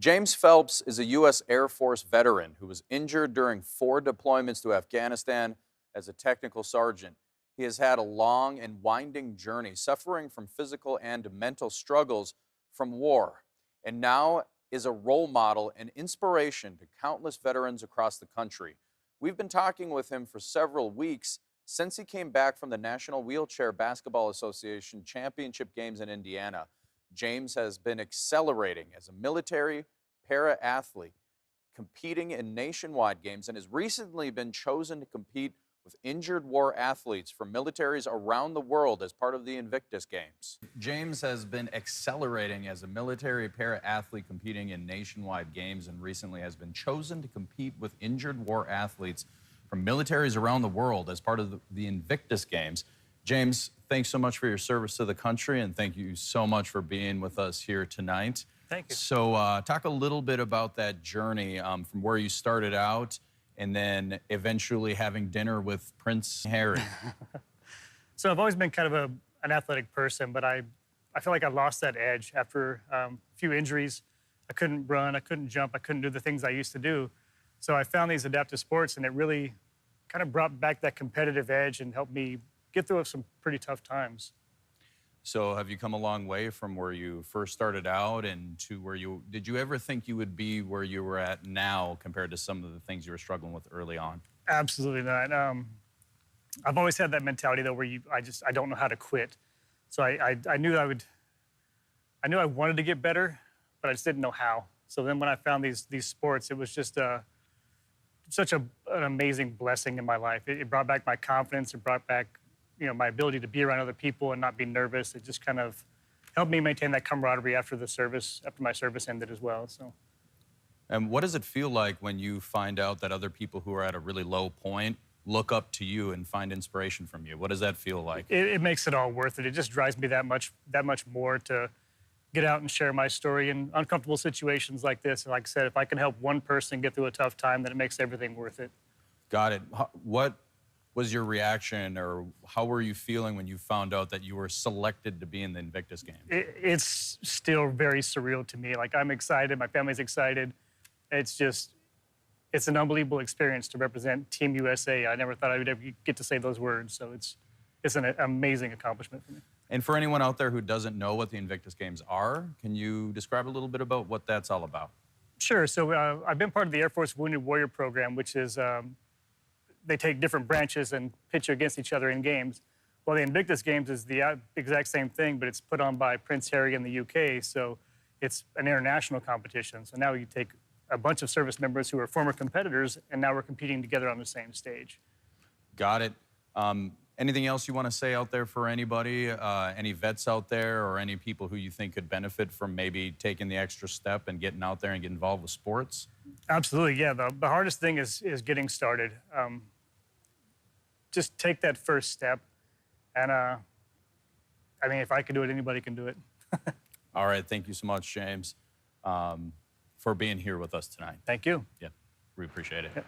James Phelps is a U.S. Air Force veteran who was injured during 4 deployments to Afghanistan as a technical sergeant. He has had a long and winding journey, suffering from physical and mental struggles from war, and now is a role model and inspiration to countless veterans across the country. We've been talking with him for several weeks since he came back from the National Wheelchair Basketball Association Championship Games in Indiana. James has been accelerating as a military para-athlete, competing in nationwide games, and has recently been chosen to compete with injured war athletes from militaries around the world as part of the Invictus Games. James has been accelerating as a military para-athlete competing in nationwide games and recently has been chosen to compete with injured war athletes from militaries around the world as part of the Invictus Games. James, thanks so much for your service to the country, and thank you so much for being with us here tonight. Thank you. So talk a little bit about that journey from where you started out and then eventually having dinner with Prince Harry. So I've always been kind of an athletic person, but I feel like I lost that edge after a few injuries. I couldn't run, I couldn't jump, I couldn't do the things I used to do. So I found these adaptive sports, and it really kind of brought back that competitive edge and helped me get through some pretty tough times. So have you come a long way from where you first started out and to where did you ever think you would be where you were at now compared to some of the things you were struggling with early on? Absolutely not. I've always had that mentality though, where I don't know how to quit. So I knew I wanted to get better, but I just didn't know how. So then when I found these sports, it was just such an amazing blessing in my life. It brought back my confidence. It brought back my ability to be around other people and not be nervous. It just kind of helped me maintain that camaraderie after my service ended as well. So. And what does it feel like when you find out that other people who are at a really low point look up to you and find inspiration from you? What does that feel like? It makes it all worth it. It just drives me that much more to get out and share my story in uncomfortable situations like this. And like I said, if I can help one person get through a tough time, then it makes everything worth it. Got it. What was your reaction, or how were you feeling when you found out that you were selected to be in the Invictus Games? It's still very surreal to me. Like, I'm excited, my family's excited. It's an unbelievable experience to represent Team USA. I never thought I would ever get to say those words, so it's an amazing accomplishment for me. And for anyone out there who doesn't know what the Invictus Games are, can you describe a little bit about what that's all about? Sure. So I've been part of the Air Force Wounded Warrior program, which is they take different branches and pitch against each other in games. Well, the Invictus Games is the exact same thing, but it's put on by Prince Harry in the UK, so it's an international competition. So now you take a bunch of service members who are former competitors, and now we're competing together on the same stage. Got it. Anything else you want to say out there for anybody, any vets out there or any people who you think could benefit from maybe taking the extra step and getting out there and getting involved with sports? Absolutely, yeah. The hardest thing is getting started. Just take that first step. And I mean, if I can do it, anybody can do it. All right, thank you so much, James, for being here with us tonight. Thank you. Yeah, we appreciate it. Yeah.